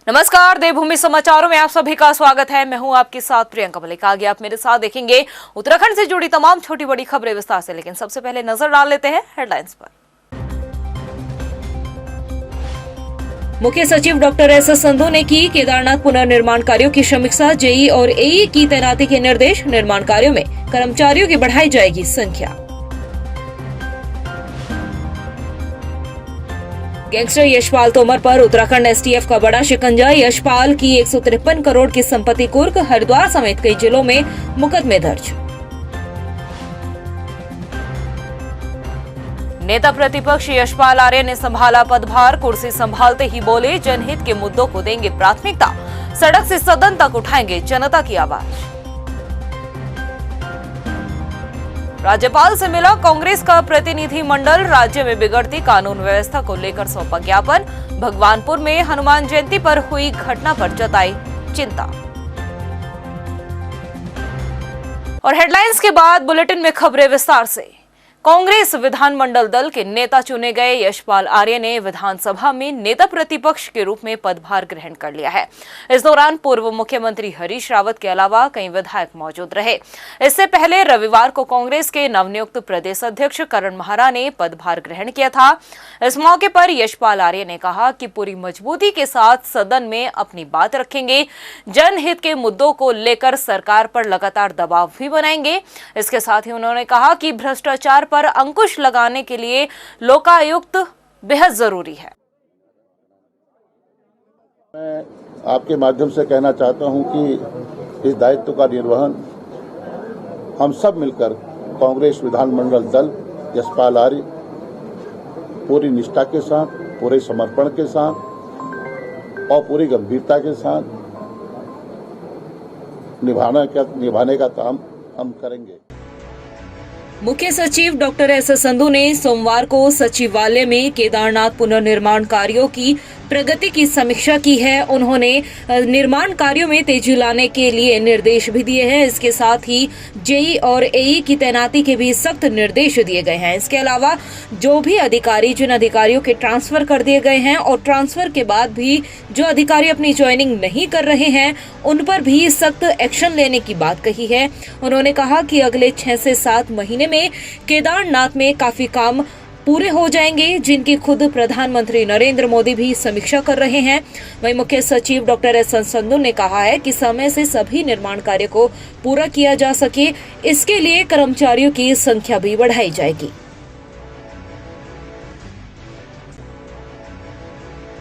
नमस्कार, देवभूमि समाचारों में आप सभी का स्वागत है। मैं हूं आपके साथ प्रियंका मलिक। आगे आप मेरे साथ देखेंगे उत्तराखंड से जुड़ी तमाम छोटी बड़ी खबरें विस्तार से, लेकिन सबसे पहले नजर डाल लेते हैं हेडलाइंस पर। मुख्य सचिव डॉक्टर एस संधू ने की केदारनाथ पुनर्निर्माण कार्यों की समीक्षा। जेई और एई की तैनाती के निर्देश। निर्माण कार्यों में कर्मचारियों की बढ़ाई जाएगी संख्या। गैंगस्टर यशपाल तोमर पर उत्तराखंड एसटीएफ का बड़ा शिकंजा। यशपाल की 153 करोड़ की संपत्ति कुर्क। हरिद्वार समेत कई जिलों में मुकदमे दर्ज। नेता प्रतिपक्ष यशपाल आर्य ने संभाला पदभार। कुर्सी संभालते ही बोले, जनहित के मुद्दों को देंगे प्राथमिकता। सड़क से सदन तक उठाएंगे जनता की आवाज। राज्यपाल से मिला कांग्रेस का प्रतिनिधि मंडल। राज्य में बिगड़ती कानून व्यवस्था को लेकर सौंपा ज्ञापन। भगवानपुर में हनुमान जयंती पर हुई घटना पर जताई चिंता। और हेडलाइंस के बाद बुलेटिन में खबरें विस्तार से। कांग्रेस विधानमंडल दल के नेता चुने गए यशपाल आर्य ने विधानसभा में नेता प्रतिपक्ष के रूप में पदभार ग्रहण कर लिया है। इस दौरान पूर्व मुख्यमंत्री हरीश रावत के अलावा कई विधायक मौजूद रहे। इससे पहले रविवार को कांग्रेस के नवनियुक्त प्रदेश अध्यक्ष करण माहरा ने पदभार ग्रहण किया था। इस मौके पर यशपाल आर्य ने कहा कि पूरी मजबूती के साथ सदन में अपनी बात रखेंगे। जनहित के मुद्दों को लेकर सरकार पर लगातार दबाव भी बनाएंगे। इसके साथ ही उन्होंने कहा कि भ्रष्टाचार पर अंकुश लगाने के लिए लोकायुक्त बेहद जरूरी है। मैं आपके माध्यम से कहना चाहता हूं कि इस दायित्व का निर्वहन हम सब मिलकर कांग्रेस विधानमंडल दल यशपाल आर्य पूरी निष्ठा के साथ, पूरे समर्पण के साथ और पूरी गंभीरता के साथ निभाने का काम हम करेंगे। मुख्य सचिव डॉक्टर एस संधू ने सोमवार को सचिवालय में केदारनाथ पुनर्निर्माण कार्यों की प्रगति की समीक्षा की है। उन्होंने निर्माण कार्यों में तेजी लाने के लिए निर्देश भी दिए हैं। इसके साथ ही जेई और एई की तैनाती के भी सख्त निर्देश दिए गए हैं। इसके अलावा जो भी अधिकारी, जिन अधिकारियों के ट्रांसफर कर दिए गए हैं और ट्रांसफर के बाद भी जो अधिकारी अपनी ज्वाइनिंग नहीं कर रहे हैं, उन पर भी सख्त एक्शन लेने की बात कही है। उन्होंने कहा कि अगले 6 से 7 महीने में केदारनाथ में काफी काम पूरे हो जाएंगे, जिनकी खुद प्रधानमंत्री नरेंद्र मोदी भी समीक्षा कर रहे हैं। वहीं मुख्य सचिव डॉक्टर एस संधू ने कहा है कि समय से सभी निर्माण कार्य को पूरा किया जा सके, इसके लिए कर्मचारियों की संख्या भी बढ़ाई जाएगी।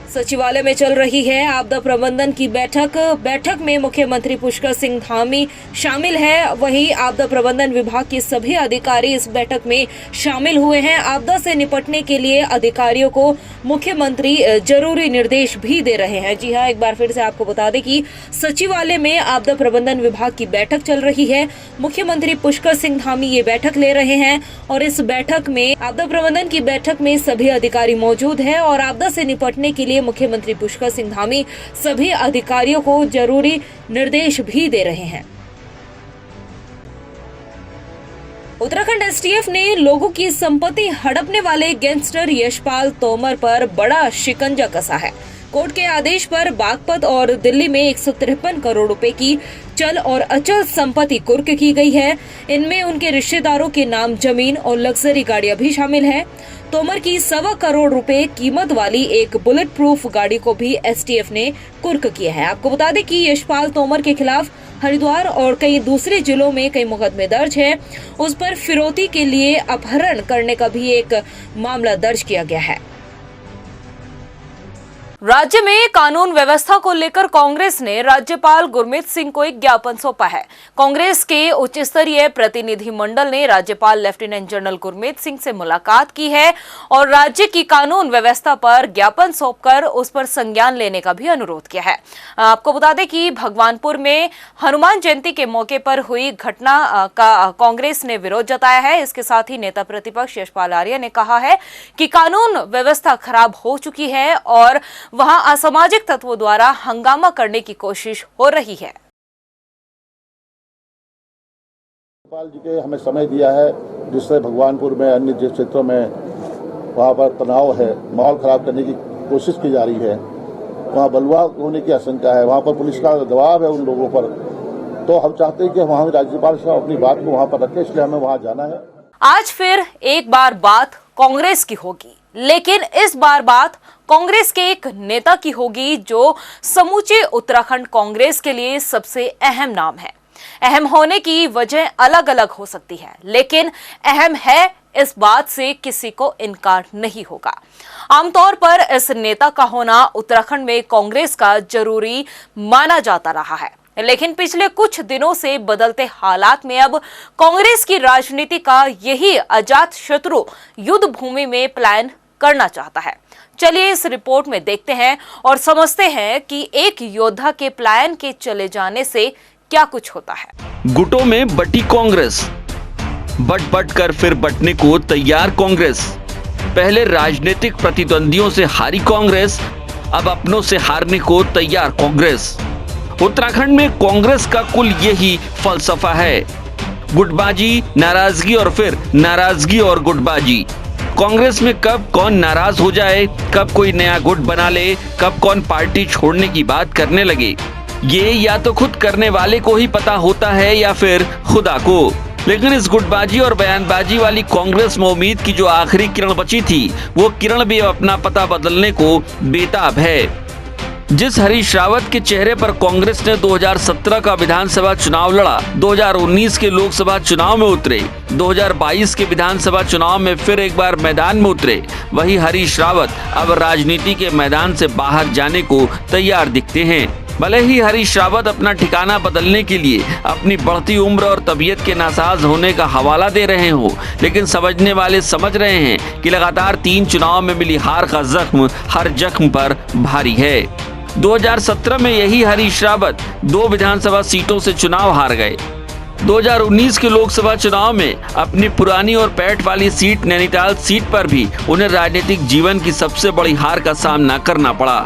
सचिवालय में चल रही है आपदा प्रबंधन की बैठक में मुख्यमंत्री पुष्कर सिंह धामी शामिल है। वहीं आपदा प्रबंधन विभाग के सभी अधिकारी इस बैठक में शामिल हुए हैं। आपदा से निपटने के लिए अधिकारियों को मुख्यमंत्री जरूरी निर्देश भी दे रहे हैं। जी हां, एक बार फिर से आपको बता दें कि सचिवालय में आपदा प्रबंधन विभाग की बैठक चल रही है। मुख्यमंत्री पुष्कर सिंह धामी ये बैठक ले रहे हैं और इस बैठक में आपदा प्रबंधन की बैठक में सभी अधिकारी मौजूद है और आपदा से निपटने के लिए मुख्यमंत्री पुष्कर सिंह धामी सभी अधिकारियों को जरूरी निर्देश भी दे रहे हैं। उत्तराखंड एसटीएफ ने लोगों की संपत्ति हड़पने वाले गैंगस्टर यशपाल तोमर पर बड़ा शिकंजा कसा है। कोर्ट के आदेश पर बागपत और दिल्ली में 153 करोड़ रुपए की चल और अचल संपत्ति कुर्क की गई है। इनमें उनके रिश्तेदारों के नाम जमीन और लग्जरी गाड़ियां भी शामिल हैं। तोमर की 1.25 करोड़ रुपए कीमत वाली एक बुलेट प्रूफ गाड़ी को भी एसटीएफ ने कुर्क किया है। आपको बता दें कि यशपाल तोमर के खिलाफ हरिद्वार और कई दूसरे जिलों में कई मुकदमे दर्ज हैं। उस पर फिरौती के लिए अपहरण करने का भी एक मामला दर्ज किया गया है। राज्य में कानून व्यवस्था को लेकर कांग्रेस ने राज्यपाल गुरमीत सिंह को एक ज्ञापन सौंपा है। कांग्रेस के उच्च स्तरीय प्रतिनिधि मंडल ने राज्यपाल लेफ्टिनेंट जनरल गुरमीत सिंह से मुलाकात की है और राज्य की कानून व्यवस्था पर ज्ञापन सौंपकर उस पर संज्ञान लेने का भी अनुरोध किया है। आपको बता दें कि भगवानपुर में हनुमान जयंती के मौके पर हुई घटना का कांग्रेस ने विरोध जताया है। इसके साथ ही नेता प्रतिपक्ष यशपाल आर्य ने कहा है कि कानून व्यवस्था खराब हो चुकी है और वहां असामाजिक तत्वों द्वारा हंगामा करने की कोशिश हो रही है। राज्यपाल जी के हमें समय दिया है, जिससे भगवानपुर में अन्य जिस क्षेत्रों में वहाँ पर तनाव है, माहौल खराब करने की कोशिश की जा रही है। वहाँ बलवा होने की आशंका है, वहाँ पर पुलिस का दबाव है उन लोगों पर। तो हम चाहते हैं कि वहाँ राज्यपाल साहब अपनी बात को वहाँ पर रखें, इसलिए हमें वहाँ जाना है। आज फिर एक बार बात कांग्रेस की होगी, लेकिन इस बार बात कांग्रेस के एक नेता की होगी जो समूचे उत्तराखंड कांग्रेस के लिए सबसे अहम नाम है। अहम होने की वजह अलग अलग हो सकती है, लेकिन अहम है इस बात से किसी को इनकार नहीं होगा। आमतौर पर इस नेता का होना उत्तराखंड में कांग्रेस का जरूरी माना जाता रहा है, लेकिन पिछले कुछ दिनों से बदलते हालात में अब कांग्रेस की राजनीति का यही अजात शत्रु युद्ध भूमि में प्लान करना चाहता है। चलिए इस रिपोर्ट में देखते हैं और समझते हैं कि एक योद्धा के प्लान के चले जाने से क्या कुछ होता है। गुटों में बटी कांग्रेस, बट कर फिर बटने को तैयार कांग्रेस। पहले राजनीतिक प्रतिद्वंदियों से हारी कांग्रेस, अब अपनों से हारने को तैयार कांग्रेस। उत्तराखंड में कांग्रेस का कुल यही फलसफा है, गुटबाजी, नाराजगी और फिर नाराजगी और गुटबाजी। कांग्रेस में कब कौन नाराज हो जाए, कब कोई नया गुट बना ले, कब कौन पार्टी छोड़ने की बात करने लगे, ये या तो खुद करने वाले को ही पता होता है या फिर खुदा को। लेकिन इस गुटबाजी और बयानबाजी वाली कांग्रेस में उम्मीद की जो आखिरी किरण बची थी, वो किरण भी अपना पता बदलने को बेताब है। जिस हरीश रावत के चेहरे पर कांग्रेस ने 2017 का विधानसभा चुनाव लड़ा, 2019 के लोकसभा चुनाव में उतरे, 2022 के विधानसभा चुनाव में फिर एक बार मैदान में उतरे, वही हरीश रावत अब राजनीति के मैदान से बाहर जाने को तैयार दिखते हैं। भले ही हरीश रावत अपना ठिकाना बदलने के लिए अपनी बढ़ती उम्र और तबीयत के नासाज होने का हवाला दे रहे हो, लेकिन समझने वाले समझ रहे हैं कि लगातार 3 चुनाव में मिली हार का जख्म हर जख्म पर भारी है। 2017 में यही हरीश रावत 2 विधानसभा सीटों से चुनाव हार गए। 2019 के लोकसभा चुनाव में अपनी पुरानी और पैठ वाली सीट नैनीताल सीट पर भी उन्हें राजनीतिक जीवन की सबसे बड़ी हार का सामना करना पड़ा।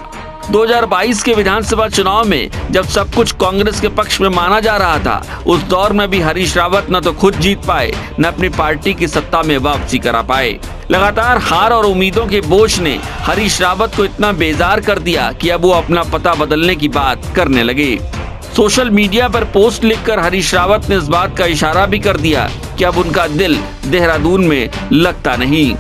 2022 के विधानसभा चुनाव में जब सब कुछ कांग्रेस के पक्ष में माना जा रहा था, उस दौर में भी हरीश रावत न तो खुद जीत पाए, न अपनी पार्टी की सत्ता में वापसी करा पाए। लगातार हार और उम्मीदों के बोझ ने हरीश रावत को इतना बेजार कर दिया कि अब वो अपना पता बदलने की बात करने लगे। सोशल मीडिया पर पोस्ट लिखकर हरीश रावत ने इस बात का इशारा भी कर दिया कि अब उनका दिल देहरादून में लगता नहीं।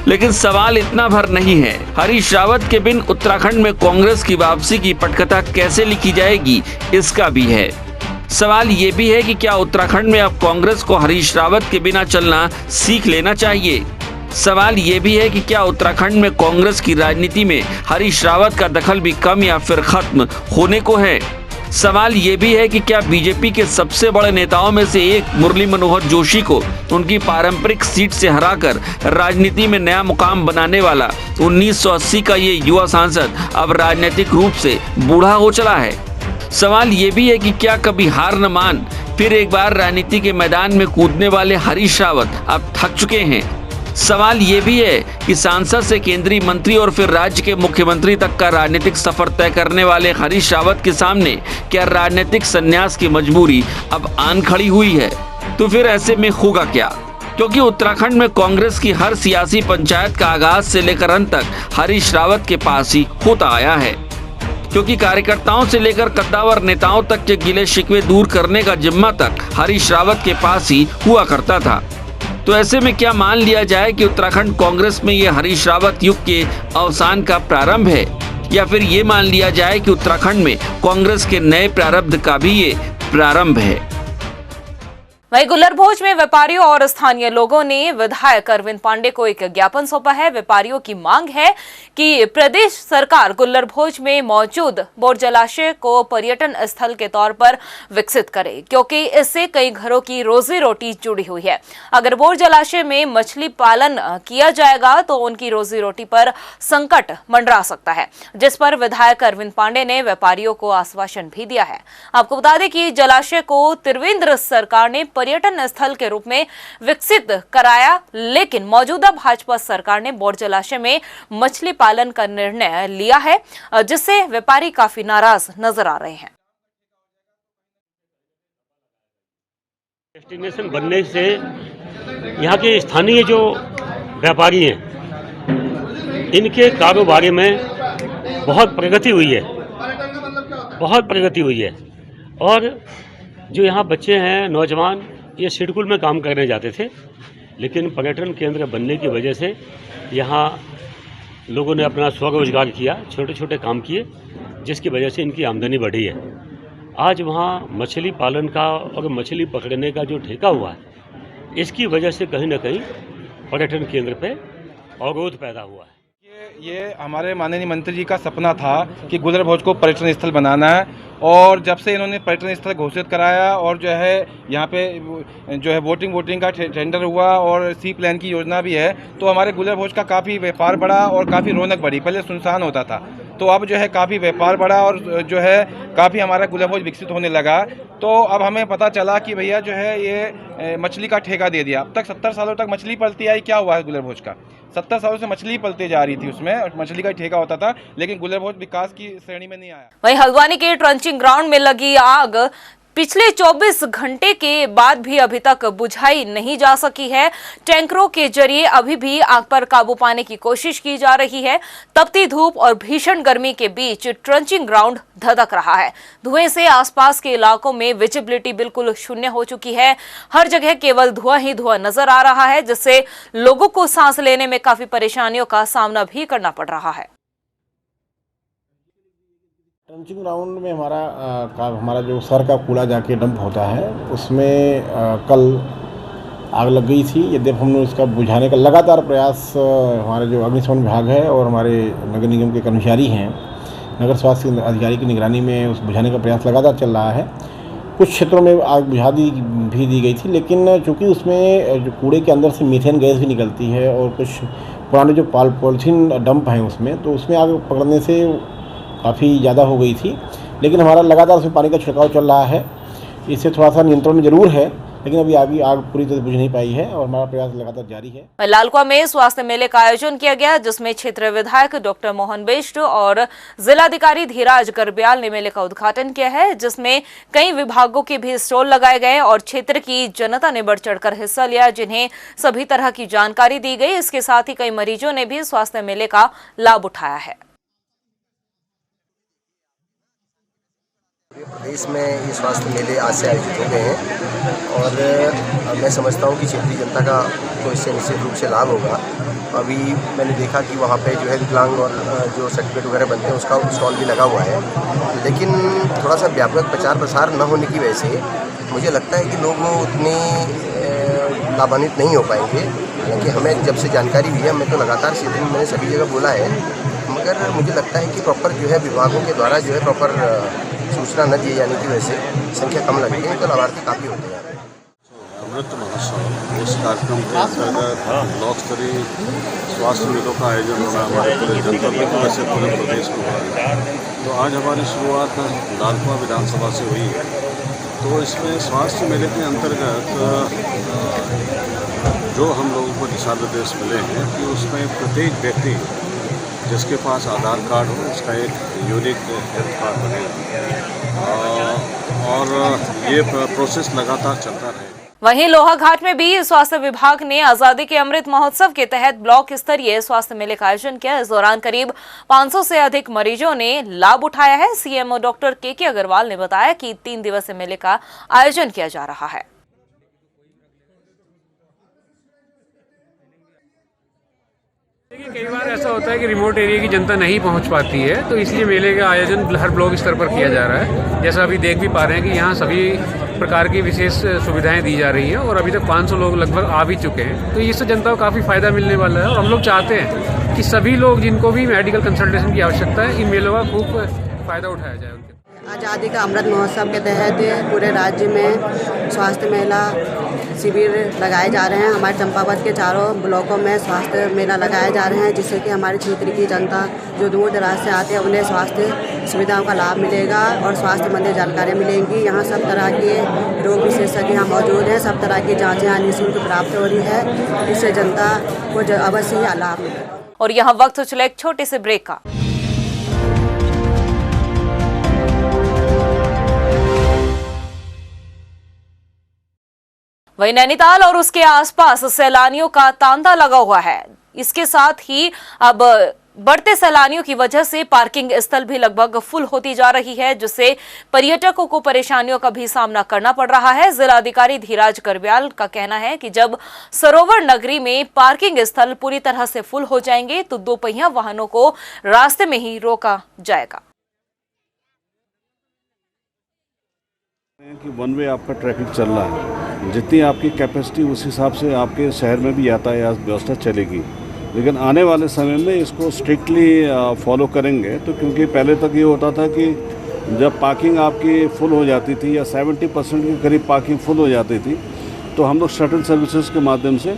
लेकिन सवाल इतना भर नहीं है, हरीश रावत के बिन उत्तराखंड में कांग्रेस की वापसी की पटकथा कैसे लिखी जाएगी, इसका भी है। सवाल ये भी है कि क्या उत्तराखंड में अब कांग्रेस को हरीश रावत के बिना चलना सीख लेना चाहिए। सवाल ये भी है कि क्या उत्तराखंड में कांग्रेस की राजनीति में हरीश रावत का दखल भी कम या फिर खत्म होने को है। सवाल ये भी है कि क्या बीजेपी के सबसे बड़े नेताओं में से एक मुरली मनोहर जोशी को उनकी पारंपरिक सीट से हराकर राजनीति में नया मुकाम बनाने वाला 1980 का ये युवा सांसद अब राजनीतिक रूप से बूढ़ा हो चला है। सवाल ये भी है कि क्या कभी हार न मान फिर एक बार राजनीति के मैदान में कूदने वाले हरीश रावत अब थक चुके हैं। सवाल ये भी है कि सांसद से केंद्रीय मंत्री और फिर राज्य के मुख्यमंत्री तक का राजनीतिक सफर तय करने वाले हरीश रावत के सामने क्या राजनीतिक संन्यास की मजबूरी अब आन खड़ी हुई है। तो फिर ऐसे में होगा क्या, क्योंकि उत्तराखंड में कांग्रेस की हर सियासी पंचायत का आगाज से लेकर अंत तक हरीश रावत के पास ही होता आया है, क्योंकि कार्यकर्ताओं से लेकर कद्दावर नेताओं तक के गिले शिकवे दूर करने का जिम्मा तक हरीश रावत के पास ही हुआ करता था। तो ऐसे में क्या मान लिया जाए कि उत्तराखंड कांग्रेस में ये हरीश रावत युग के अवसान का प्रारंभ है, या फिर ये मान लिया जाए कि उत्तराखंड में कांग्रेस के नए प्रारब्ध का भी ये प्रारंभ है। वहीं गुल्लरभोज में व्यापारियों और स्थानीय लोगों ने विधायक अरविंद पांडे को एक ज्ञापन सौंपा है। व्यापारियों की मांग है कि प्रदेश सरकार गुल्लरभोज में मौजूद बोर जलाशय को पर्यटन स्थल के तौर पर विकसित करे, क्योंकि इससे कई घरों की रोजी रोटी जुड़ी हुई है। अगर बोर जलाशय में मछली पालन किया जाएगा तो उनकी रोजी रोटी पर संकट मंडरा सकता है, जिस पर विधायक अरविंद पांडे ने व्यापारियों को आश्वासन भी दिया है। आपको बता दें कि जलाशय को त्रिवेंद्र सरकार ने पर्यटन स्थल के रूप में विकसित कराया, लेकिन मौजूदा भाजपा सरकार ने बोर जलाशय में मछली पालन का निर्णय लिया है, जिससे व्यापारी काफी नाराज नजर आ रहे हैं। डेस्टिनेशन बनने से यहाँ के स्थानीय जो व्यापारी हैं, इनके कारोबार में बहुत प्रगति हुई है, बहुत प्रगति हुई है। और जो यहाँ बच्चे हैं, नौजवान, ये शेडकुल में काम करने जाते थे, लेकिन पर्यटन केंद्र बनने की वजह से यहाँ लोगों ने अपना स्वरोजगार किया, छोटे छोटे काम किए, जिसकी वजह से इनकी आमदनी बढ़ी है। आज वहाँ मछली पालन का और मछली पकड़ने का जो ठेका हुआ है, इसकी वजह से कहीं ना कहीं पर्यटन केंद्र पे अवरोध पैदा हुआ है। ये हमारे माननीय मंत्री जी का सपना था कि गुलर भोज को पर्यटन स्थल बनाना है, और जब से इन्होंने पर्यटन स्थल घोषित कराया और जो है यहाँ पे जो है वोटिंग का टेंडर हुआ और सी प्लान की योजना भी है, तो हमारे गुलर भोज का काफ़ी व्यापार बढ़ा और काफ़ी रौनक बढ़ी। पहले सुनसान होता था, तो अब जो है काफ़ी व्यापार बढ़ा और जो है काफ़ी हमारा गुलर भोज विकसित होने लगा। तो अब हमें पता चला कि भैया जो है ये मछली का ठेका दे दिया। अब तक 70 सालों तक मछली पलती आई, क्या हुआ है गुलर भोज का? 70 सालों से मछली पलती जा रही थी उसमें, और मछली का ठेका होता था, लेकिन गुलर भोज विकास की श्रेणी में नहीं आया। वहीं हल्द्वानी के ट्रंचिंग ग्राउंड में लगी आग पिछले 24 घंटे के बाद भी अभी तक बुझाई नहीं जा सकी है। टैंकरों के जरिए अभी भी आग पर काबू पाने की कोशिश की जा रही है। तपती धूप और भीषण गर्मी के बीच ट्रंचिंग ग्राउंड धधक रहा है। धुएं से आसपास के इलाकों में विजिबिलिटी बिल्कुल शून्य हो चुकी है। हर जगह केवल धुआं ही धुआं नजर आ रहा है, जिससे लोगों को सांस लेने में काफी परेशानियों का सामना भी करना पड़ रहा है। ट्रंचिंग ग्राउंड में हमारा जो सर का कूड़ा जाके डंप होता है, उसमें कल आग लग गई थी। यद्यपि हमने उसका बुझाने का लगातार प्रयास, हमारे जो अग्निशमन विभाग है और हमारे नगर निगम के कर्मचारी हैं, नगर स्वास्थ्य अधिकारी की निगरानी में उस बुझाने का प्रयास लगातार चल रहा है। कुछ क्षेत्रों में आग बुझा दी गई थी, लेकिन चूँकि उसमें जो कूड़े के अंदर से मीथेन गैस भी निकलती है और कुछ पुराने जो पॉलीथीन डंप हैं उसमें, तो उसमें आग पकड़ने से काफ़ी ज़्यादा हो गई थी। लेकिन हमारा लगातार उसमें पानी का छिड़काव चल रहा है, इससे थोड़ा सा नियंत्रण में जरूर है, लेकिन अभी आग पूरी तरह बुझ नहीं पाई है और हमारा प्रयास लगातार जारी है। लालकुआ में स्वास्थ्य मेले का आयोजन किया गया, जिसमें क्षेत्रीय विधायक डॉक्टर मोहन बिष्ट और जिलाधिकारी धीराज गर्ब्याल ने मेले का उद्घाटन किया है, जिसमें कई विभागों के भी स्टॉल लगाए गए और क्षेत्र की जनता ने बढ़ चढ़कर हिस्सा लिया, जिन्हें सभी तरह की जानकारी दी गई। इसके साथ ही कई मरीजों ने भी स्वास्थ्य मेले का लाभ उठाया है। प्रदेश में ये स्वास्थ्य मेले आज से आयोजित हो गए हैं और मैं समझता हूँ कि क्षेत्रीय जनता का तो इससे निश्चित रूप से लाभ होगा। अभी मैंने देखा कि वहाँ पे जो है विकलांग और जो सर्टिफिकेट वगैरह बनते हैं उसका स्टॉल भी लगा हुआ है, लेकिन थोड़ा सा व्यापक प्रचार प्रसार न होने की वजह से मुझे लगता है कि लोग उतने लाभान्वित नहीं हो पाएंगे। हालांकि हमें जब से जानकारी हुई है, मैं तो लगातार क्षेत्र में मैंने सभी जगह बोला है, मगर मुझे लगता है कि प्रॉपर जो है विभागों के द्वारा जो है प्रॉपर सूचना न दिए जाने की वजह से संख्या कम लग रही है, तो लाभार्थी काफ़ी होते हैं। अमृत महोत्सव, इस कार्यक्रम के अंतर्गत ब्लॉक स्तरीय स्वास्थ्य मेलों का आयोजन हो रहा है हमारे पूरे जनपद में, तो वैसे पूरे प्रदेश में हो रहा है। तो आज हमारी शुरुआत लालकुआ विधानसभा से हुई है। तो इसमें स्वास्थ्य मेले के अंतर्गत जो हम लोगों को दिशा निर्देश मिले हैं कि उसमें प्रत्येक व्यक्ति जिसके पास आधार कार्ड हो उसका एक यूनिक हेल्थ कार्ड बनेगा और ये प्रोसेस लगातार चलता रहे। वहीं लोहाघाट में भी स्वास्थ्य विभाग ने आजादी के अमृत महोत्सव के तहत ब्लॉक स्तरीय स्वास्थ्य मेले का आयोजन किया। इस दौरान करीब 500 से अधिक मरीजों ने लाभ उठाया है। सीएमओ डॉक्टर के अग्रवाल ने बताया कि 3 दिवसीय मेले का आयोजन किया जा रहा है। कई बार ऐसा होता है कि रिमोट एरिया की जनता नहीं पहुंच पाती है, तो इसलिए मेले का आयोजन हर ब्लॉक स्तर पर किया जा रहा है। जैसा अभी देख भी पा रहे हैं कि यहाँ सभी प्रकार की विशेष सुविधाएं दी जा रही हैं और अभी तक 500 लोग लगभग आ भी चुके हैं, तो इससे जनता को काफ़ी फायदा मिलने वाला है। और हम लोग चाहते हैं कि सभी लोग जिनको भी मेडिकल कंसल्टेशन की आवश्यकता है, इन मेलों का खूब फायदा उठाया जाए। आज़ादी का अमृत महोत्सव के तहत पूरे राज्य में स्वास्थ्य मेला शिविर लगाए जा रहे हैं। हमारे चंपावत के चारों ब्लॉकों में स्वास्थ्य मेला लगाए जा रहे हैं, जिससे कि हमारे क्षेत्र की जनता जो दूर दराज से आते हैं उन्हें स्वास्थ्य सुविधाओं का लाभ मिलेगा और स्वास्थ्य संबंधी जानकारियाँ मिलेंगी। यहाँ सब तरह के रोग विशेषज्ञ यहाँ मौजूद हैं, सब तरह की जाँचें यहाँ निःशुल्क प्राप्त हो रही है। इससे जनता को अवश्य ही लाभ मिलेगा। और यहाँ वक्त चले एक छोटे से ब्रेक का। वहीं नैनीताल और उसके आसपास सैलानियों का तांता लगा हुआ है। इसके साथ ही अब बढ़ते सैलानियों की वजह से पार्किंग स्थल भी लगभग फुल होती जा रही है, जिससे पर्यटकों को परेशानियों का भी सामना करना पड़ रहा है। जिलाधिकारी धीराज करब्याल का कहना है कि जब सरोवर नगरी में पार्किंग स्थल पूरी तरह से फुल हो जाएंगे तो दोपहिया वाहनों को रास्ते में ही रोका जाएगा। कि वन वे आपका ट्रैफिक चल रहा है, जितनी आपकी कैपेसिटी उस हिसाब से आपके शहर में भी यातायात व्यवस्था चलेगी, लेकिन आने वाले समय में इसको स्ट्रिक्टली फॉलो करेंगे। तो क्योंकि पहले तक ये होता था कि जब पार्किंग आपकी फुल हो जाती थी या 70% के करीब पार्किंग फुल हो जाती थी तो हम लोग शटल सर्विसेज के माध्यम से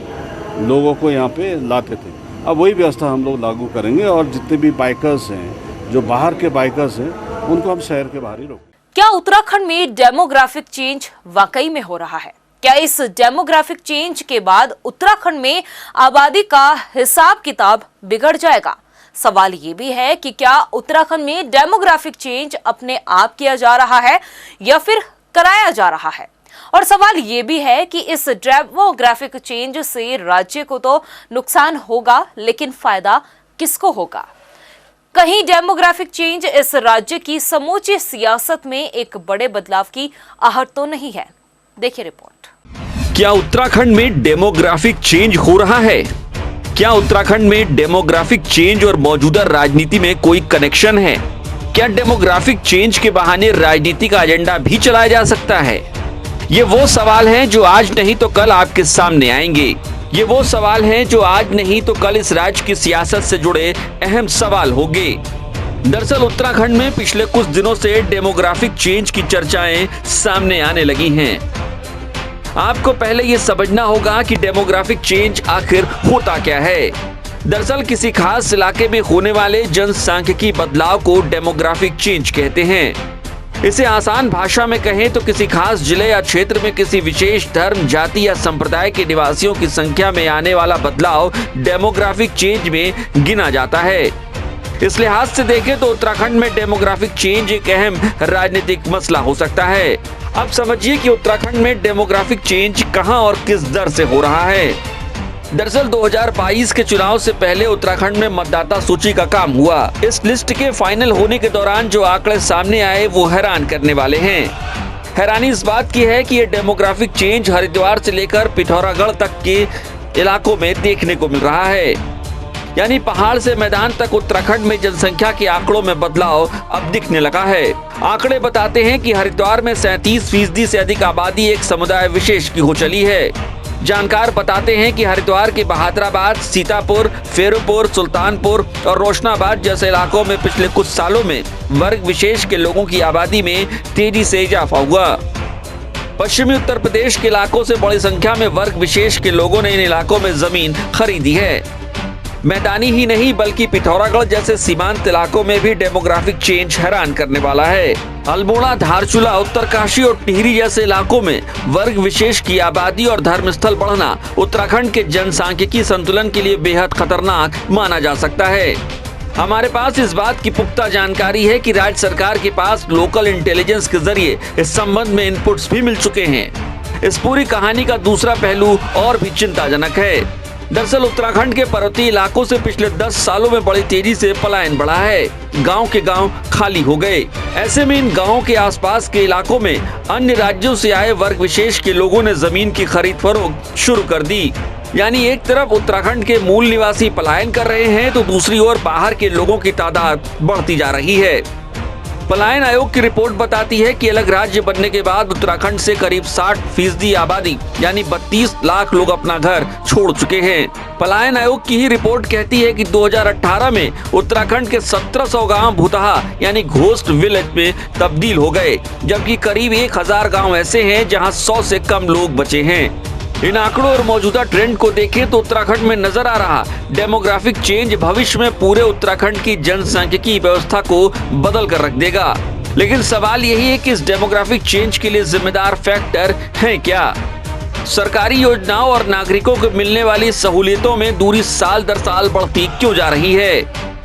लोगों को यहाँ पे लाते थे। अब वही व्यवस्था हम लोग लागू करेंगे और जितने भी बाइकर्स हैं, जो बाहर के बाइकर्स हैं, उनको हम शहर के बाहर ही रोकेंगे। क्या उत्तराखंड में डेमोग्राफिक चेंज वाकई में हो रहा है? क्या इस डेमोग्राफिक चेंज के बाद उत्तराखंड में आबादी का हिसाब किताब बिगड़ जाएगा? सवाल ये भी है कि क्या उत्तराखंड में डेमोग्राफिक चेंज अपने आप किया जा रहा है या फिर कराया जा रहा है? और सवाल ये भी है कि इस डेमोग्राफिक चेंज से राज्य को तो नुकसान होगा, लेकिन फायदा किसको होगा? कहीं डेमोग्राफिक चेंज इस राज्य की समूची सियासत में एक बड़े बदलाव की आहट तो नहीं है? देखिए रिपोर्ट। क्या उत्तराखंड में डेमोग्राफिक चेंज हो रहा है? क्या उत्तराखंड में डेमोग्राफिक चेंज और मौजूदा राजनीति में कोई कनेक्शन है? क्या डेमोग्राफिक चेंज के बहाने राजनीति का एजेंडा भी चलाया जा सकता है? ये वो सवाल हैं जो आज नहीं तो कल आपके सामने आएंगे। ये वो सवाल हैं जो आज नहीं तो कल इस राज्य की सियासत से जुड़े अहम सवाल होंगे। दरअसल उत्तराखंड में पिछले कुछ दिनों से डेमोग्राफिक चेंज की चर्चाएं सामने आने लगी हैं। आपको पहले ये समझना होगा कि डेमोग्राफिक चेंज आखिर होता क्या है। दरअसल किसी खास इलाके में होने वाले जनसांख्यिकी बदलाव को डेमोग्राफिक चेंज कहते हैं। इसे आसान भाषा में कहें तो किसी खास जिले या क्षेत्र में किसी विशेष धर्म, जाति या संप्रदाय के निवासियों की संख्या में आने वाला बदलाव डेमोग्राफिक चेंज में गिना जाता है। इस लिहाज से देखें तो उत्तराखंड में डेमोग्राफिक चेंज एक अहम राजनीतिक मसला हो सकता है। अब समझिए कि उत्तराखंड में डेमोग्राफिक चेंज कहां और किस दर से हो रहा है। दरअसल 2022 के चुनाव से पहले उत्तराखंड में मतदाता सूची का काम हुआ। इस लिस्ट के फाइनल होने के दौरान जो आंकड़े सामने आए वो हैरान करने वाले हैं। हैरानी इस बात की है कि ये डेमोग्राफिक चेंज हरिद्वार से लेकर पिथौरागढ़ तक के इलाकों में देखने को मिल रहा है। यानी पहाड़ से मैदान तक उत्तराखंड में जनसंख्या के आंकड़ों में बदलाव अब दिखने लगा है। आंकड़े बताते हैं कि हरिद्वार में 37% से अधिक आबादी एक समुदाय विशेष की हो चली है। जानकार बताते हैं कि हरिद्वार के बहादुराबाद, सीतापुर, फेरूपुर, सुल्तानपुर और रोशनाबाद जैसे इलाकों में पिछले कुछ सालों में वर्ग विशेष के लोगों की आबादी में तेजी से इजाफा हुआ। पश्चिमी उत्तर प्रदेश के इलाकों से बड़ी संख्या में वर्ग विशेष के लोगों ने इन इलाकों में जमीन खरीदी है। मैदानी ही नहीं बल्कि पिथौरागढ़ जैसे सीमांत इलाकों में भी डेमोग्राफिक चेंज हैरान करने वाला है। अल्मोड़ा, धारचूला, उत्तरकाशी और टिहरी जैसे इलाकों में वर्ग विशेष की आबादी और धर्मस्थल बढ़ना उत्तराखंड के जनसांख्यिकी संतुलन के लिए बेहद खतरनाक माना जा सकता है। हमारे पास इस बात की पुख्ता जानकारी है कि राज्य सरकार के पास लोकल इंटेलिजेंस के जरिए इस संबंध में इनपुट्स भी मिल चुके हैं। इस पूरी कहानी का दूसरा पहलू और भी चिंताजनक है। दरअसल उत्तराखंड के पर्वतीय इलाकों से पिछले 10 सालों में बड़ी तेजी से पलायन बढ़ा है। गांव के गांव खाली हो गए। ऐसे में इन गांवों के आसपास के इलाकों में अन्य राज्यों से आए वर्ग विशेष के लोगों ने जमीन की खरीद फरोख्त शुरू कर दी। यानी एक तरफ उत्तराखंड के मूल निवासी पलायन कर रहे हैं तो दूसरी ओर बाहर के लोगों की तादाद बढ़ती जा रही है। पलायन आयोग की रिपोर्ट बताती है कि अलग राज्य बनने के बाद उत्तराखंड से करीब 60% आबादी यानी 32 लाख लोग अपना घर छोड़ चुके हैं। पलायन आयोग की ही रिपोर्ट कहती है कि 2018 में उत्तराखंड के 1700 गांव भूतहा यानी घोस्ट विलेज में तब्दील हो गए, जबकि करीब 1000 गांव ऐसे हैं जहां 100 से कम लोग बचे हैं। इन आंकड़ों और मौजूदा ट्रेंड को देखें तो उत्तराखंड में नजर आ रहा डेमोग्राफिक चेंज भविष्य में पूरे उत्तराखंड की जनसांख्यिकी व्यवस्था को बदल कर रख देगा। लेकिन सवाल यही है कि इस डेमोग्राफिक चेंज के लिए जिम्मेदार फैक्टर हैं क्या? सरकारी योजनाओं और नागरिकों को मिलने वाली सहूलियतों में दूरी साल दर साल बढ़ती क्यों जा रही है?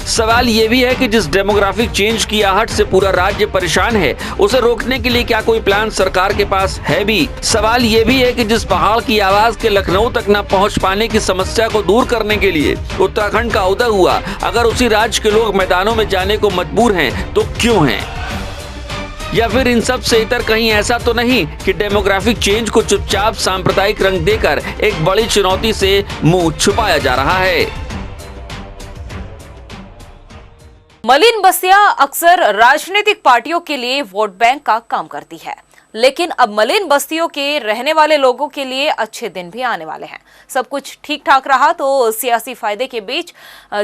सवाल ये भी है कि जिस डेमोग्राफिक चेंज की आहट से पूरा राज्य परेशान है, उसे रोकने के लिए क्या कोई प्लान सरकार के पास है भी? सवाल ये भी है कि जिस पहाड़ की आवाज के लखनऊ तक न पहुंच पाने की समस्या को दूर करने के लिए उत्तराखंड का उदय हुआ, अगर उसी राज्य के लोग मैदानों में जाने को मजबूर हैं तो क्यों हैं? या फिर इन सब से इतर कहीं ऐसा तो नहीं कि डेमोग्राफिक चेंज को चुपचाप सांप्रदायिक रंग देकर एक बड़ी चुनौती से मुंह छुपाया जा रहा है? मलिन बस्तियां अक्सर राजनीतिक पार्टियों के लिए वोट बैंक का काम करती है, लेकिन अब मलिन बस्तियों के रहने वाले लोगों के लिए अच्छे दिन भी आने वाले हैं। सब कुछ ठीक ठाक रहा तो सियासी फायदे के बीच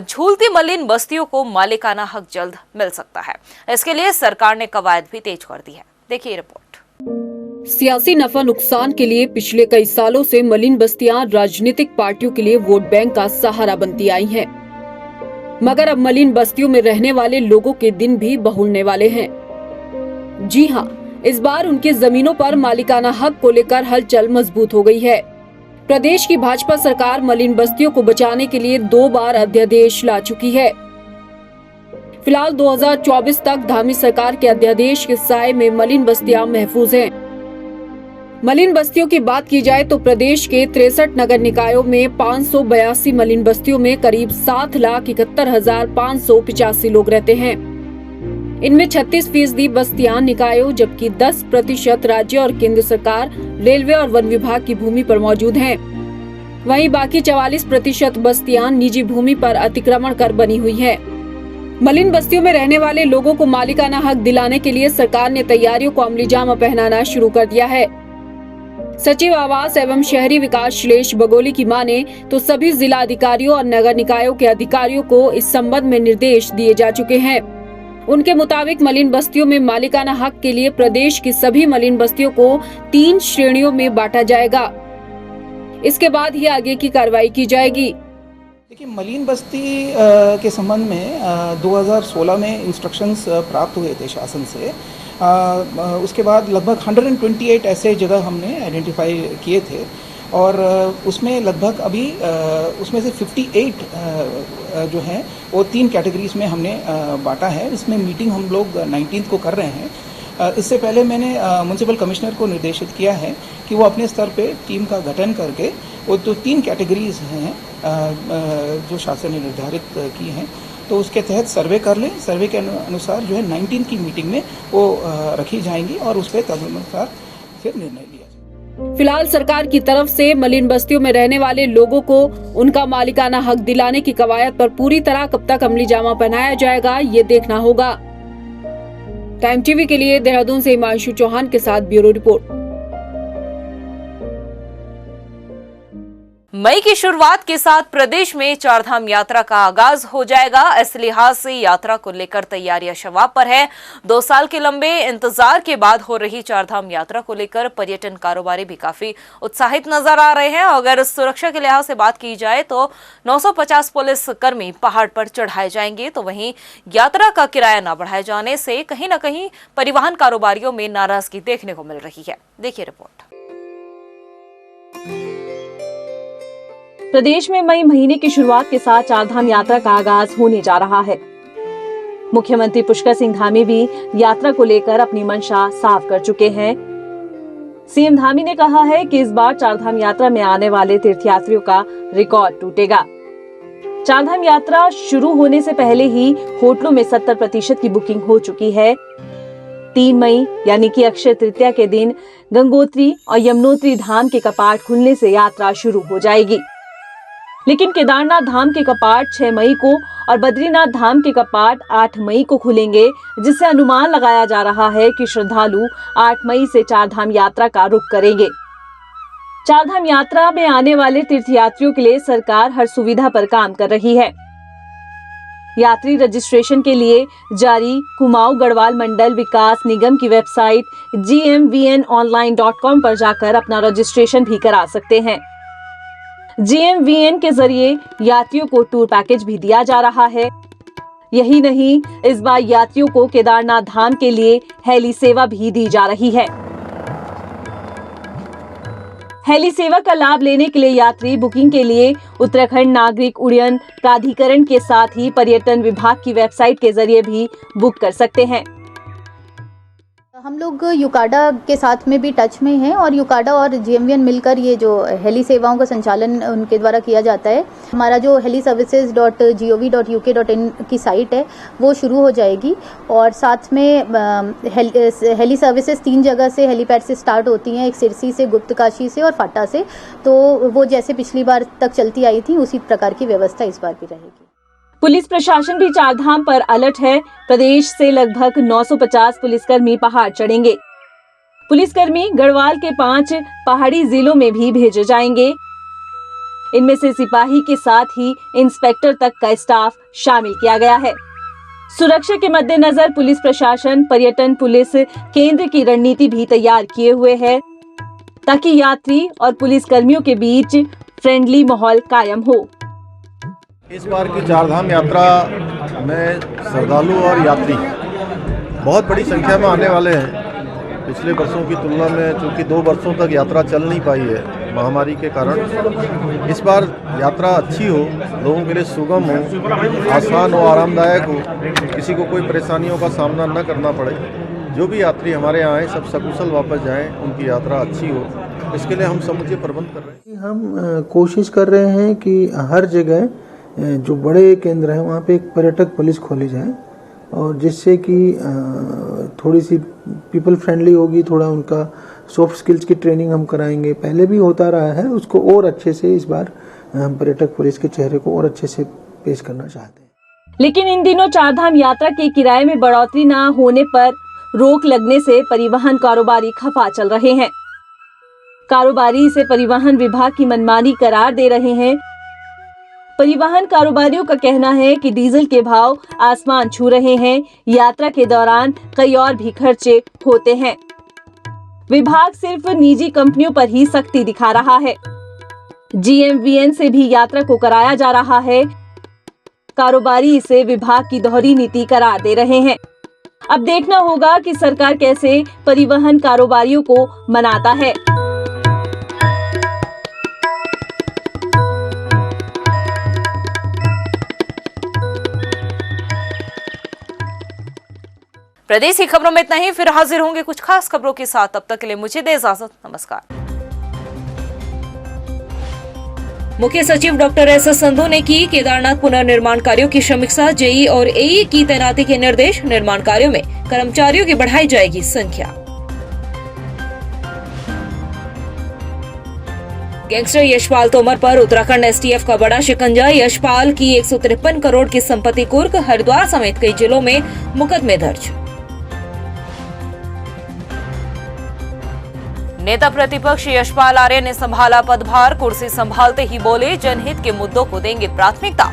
झूलती मलिन बस्तियों को मालिकाना हक जल्द मिल सकता है। इसके लिए सरकार ने कवायद भी तेज कर दी है। देखिए रिपोर्ट। सियासी नफा नुकसान के लिए पिछले कई सालों से मलिन बस्तियां राजनीतिक पार्टियों के लिए वोट बैंक का सहारा बनती आई हैं। मगर अब मलिन बस्तियों में रहने वाले लोगों के दिन भी बहुरने वाले हैं। जी हाँ, इस बार उनके जमीनों पर मालिकाना हक को लेकर हलचल मजबूत हो गई है। प्रदेश की भाजपा सरकार मलिन बस्तियों को बचाने के लिए 2 बार अध्यादेश ला चुकी है। फिलहाल 2024 तक धामी सरकार के अध्यादेश के साए में मलिन बस्तियां महफूज हैं। मलिन बस्तियों की बात की जाए तो प्रदेश के 63 नगर निकायों में 582 मलिन बस्तियों में करीब 7,71,585 लोग रहते हैं। इनमें 36% बस्तियां निकायों जबकि 10% राज्य और केंद्र सरकार, रेलवे और वन विभाग की भूमि पर मौजूद हैं। वहीं बाकी 44% बस्तियां निजी भूमि पर अतिक्रमण कर बनी हुई हैं। मलिन बस्तियों में रहने वाले लोगों को मालिकाना हक दिलाने के लिए सरकार ने तैयारियों को अमली जामा पहनाना शुरू कर दिया है। सचिव आवास एवं शहरी विकास श्लेष बगोली की माने तो सभी जिला अधिकारियों और नगर निकायों के अधिकारियों को इस संबंध में निर्देश दिए जा चुके हैं। उनके मुताबिक मलिन बस्तियों में मालिकाना हक के लिए प्रदेश की सभी मलिन बस्तियों को 3 श्रेणियों में बांटा जाएगा। इसके बाद ही आगे की कार्रवाई की जाएगी। देखिए, मलिन बस्ती के संबंध में 2016 में इंस्ट्रक्शंस प्राप्त हुए थे शासन से। उसके बाद लगभग 128 ऐसे जगह हमने आइडेंटिफाई किए थे और उसमें लगभग अभी उसमें से 58 जो हैं वो 3 कैटेगरीज में हमने बांटा है। इसमें मीटिंग हम लोग 19 को कर रहे हैं। इससे पहले मैंने म्युनिसिपल कमिश्नर को निर्देशित किया है कि वो अपने स्तर पे टीम का गठन करके वो जो 3 कैटेगरीज हैं जो शासन ने निर्धारित की हैं तो उसके तहत सर्वे कर लें। सर्वे के अनुसार जो है 19 की मीटिंग में वो रखी जाएंगी और उस पर तदनुसार फिर निर्णय लिया जाएगा। फिलहाल सरकार की तरफ से मलिन बस्तियों में रहने वाले लोगों को उनका मालिकाना हक दिलाने की कवायद पर पूरी तरह कब तक अमली जामा पहनाया जाएगा ये देखना होगा। टाइम टीवी के लिए देहरादून से हिमांशु चौहान के साथ ब्यूरो रिपोर्ट। मई की शुरुआत के साथ प्रदेश में चारधाम यात्रा का आगाज हो जाएगा। इस लिहाज से यात्रा को लेकर तैयारियां शवाब पर है। 2 साल के लंबे इंतजार के बाद हो रही चारधाम यात्रा को लेकर पर्यटन कारोबारी भी काफी उत्साहित नजर आ रहे हैं। अगर सुरक्षा के लिहाज से बात की जाए तो 950 पुलिस कर्मी पहाड़ पर चढ़ाए जाएंगे, तो वहीं यात्रा का किराया न बढ़ाए जाने से कहीं न कहीं परिवहन कारोबारियों में नाराजगी देखने को मिल रही है। देखिए रिपोर्ट। प्रदेश में मई महीने की शुरुआत के साथ चारधाम यात्रा का आगाज होने जा रहा है। मुख्यमंत्री पुष्कर सिंह धामी भी यात्रा को लेकर अपनी मंशा साफ कर चुके हैं। सीएम धामी ने कहा है कि इस बार चारधाम यात्रा में आने वाले तीर्थयात्रियों का रिकॉर्ड टूटेगा। चारधाम यात्रा शुरू होने से पहले ही होटलों में 70% की बुकिंग हो चुकी है। 3 मई यानी कि अक्षय तृतीया के दिन गंगोत्री और यमुनोत्री धाम के कपाट खुलने से यात्रा शुरू हो जाएगी। लेकिन केदारनाथ धाम के कपाट 6 मई को और बद्रीनाथ धाम के कपाट 8 मई को खुलेंगे, जिससे अनुमान लगाया जा रहा है कि श्रद्धालु 8 मई से चारधाम यात्रा का रुख करेंगे। चारधाम यात्रा में आने वाले तीर्थयात्रियों के लिए सरकार हर सुविधा पर काम कर रही है। यात्री रजिस्ट्रेशन के लिए जारी कुमाऊं गढ़वाल मंडल विकास निगम की वेबसाइट gmvnonline.com पर जाकर अपना रजिस्ट्रेशन भी करा सकते हैं। GMVN के जरिए यात्रियों को टूर पैकेज भी दिया जा रहा है। यही नहीं, इस बार यात्रियों को केदारनाथ धाम के लिए हेली सेवा भी दी जा रही है। हेली सेवा का लाभ लेने के लिए यात्री बुकिंग के लिए उत्तराखंड नागरिक उड्डयन प्राधिकरण के साथ ही पर्यटन विभाग की वेबसाइट के जरिए भी बुक कर सकते हैं। हम लोग यूकाडा के साथ में भी टच में हैं और यूकाडा और GMVN मिलकर ये जो हेली सेवाओं का संचालन उनके द्वारा किया जाता है। हमारा जो heliservices.gov.uk.in की साइट है वो शुरू हो जाएगी और साथ में हेली सर्विसेज 3 जगह से हेलीपैड से स्टार्ट होती हैं, एक सिरसी से, गुप्तकाशी से और फाटा से। तो वो जैसे पिछली बार तक चलती आई थी उसी प्रकार की व्यवस्था इस बार भी रहेगी। पुलिस प्रशासन भी चारधाम पर अलर्ट है। प्रदेश से लगभग 950 पुलिसकर्मी पहाड़ चढ़ेंगे। पुलिसकर्मी गढ़वाल के 5 पहाड़ी जिलों में भी भेजे जाएंगे। इनमें से सिपाही के साथ ही इंस्पेक्टर तक का स्टाफ शामिल किया गया है। सुरक्षा के मद्देनजर पुलिस प्रशासन पर्यटन पुलिस केंद्र की रणनीति भी तैयार किए हुए है ताकि यात्री और पुलिसकर्मियों के बीच फ्रेंडली माहौल कायम हो। इस बार की चारधाम यात्रा में श्रद्धालु और यात्री बहुत बड़ी संख्या में आने वाले हैं। पिछले वर्षों की तुलना में चूँकि 2 वर्षों तक यात्रा चल नहीं पाई है महामारी के कारण, इस बार यात्रा अच्छी हो, लोगों के लिए सुगम हो, आसान हो, आरामदायक हो, किसी को कोई परेशानियों का सामना न करना पड़े। जो भी यात्री हमारे यहाँ आए सब सकुशल वापस जाएं, उनकी यात्रा अच्छी हो, इसके लिए हम समुचित प्रबंध कर रहे हैं। हम कोशिश कर रहे हैं कि हर जगह जो बड़े केंद्र हैं वहाँ पे एक पर्यटक पुलिस खोली जाए और जिससे कि थोड़ी सी पीपल फ्रेंडली होगी, थोड़ा उनका सॉफ्ट स्किल्स की ट्रेनिंग हम कराएंगे। पहले भी होता रहा है, उसको और अच्छे से इस बार हम पर्यटक पुलिस के चेहरे को और अच्छे से पेश करना चाहते हैं। लेकिन इन दिनों चारधाम यात्रा के किराए में बढ़ोतरी न होने पर रोक लगने से परिवहन कारोबारी खफा चल रहे हैं। कारोबारी इसे परिवहन विभाग की मनमानी करार दे रहे हैं। परिवहन कारोबारियों का कहना है कि डीजल के भाव आसमान छू रहे हैं। यात्रा के दौरान कई और भी खर्चे होते हैं। विभाग सिर्फ निजी कंपनियों पर ही सख्ती दिखा रहा है। GMVN से भी यात्रा को कराया जा रहा है। कारोबारी इसे विभाग की दोहरी नीति करार दे रहे हैं। अब देखना होगा कि सरकार कैसे परिवहन कारोबारियों को मनाता है। प्रदेश की खबरों में इतना ही। फिर हाजिर होंगे कुछ खास खबरों के साथ। तब तक के लिए मुझे दे इजाजत। नमस्कार। मुख्य सचिव डॉक्टर एस संधू ने की केदारनाथ पुनर्निर्माण कार्यों की समीक्षा। JE और AE की तैनाती के निर्देश। निर्माण कार्यों में कर्मचारियों की बढ़ाई जाएगी संख्या। गैंगस्टर यशपाल तोमर पर उत्तराखंड STF का बड़ा शिकंजा। यशपाल की 153 करोड़ की संपत्ति कुर्क। हरिद्वार समेत कई जिलों में मुकदमे दर्ज। नेता प्रतिपक्ष यशपाल आर्य ने संभाला पदभार। कुर्सी संभालते ही बोले, जनहित के मुद्दों को देंगे प्राथमिकता।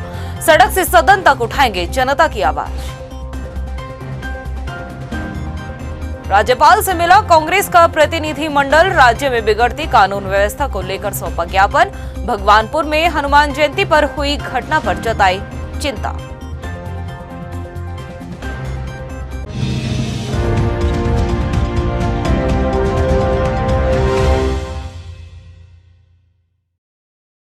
सड़क से सदन तक उठाएंगे जनता की आवाज। राज्यपाल से मिला कांग्रेस का प्रतिनिधि मंडल। राज्य में बिगड़ती कानून व्यवस्था को लेकर सौंपा ज्ञापन। भगवानपुर में हनुमान जयंती पर हुई घटना पर जताई चिंता।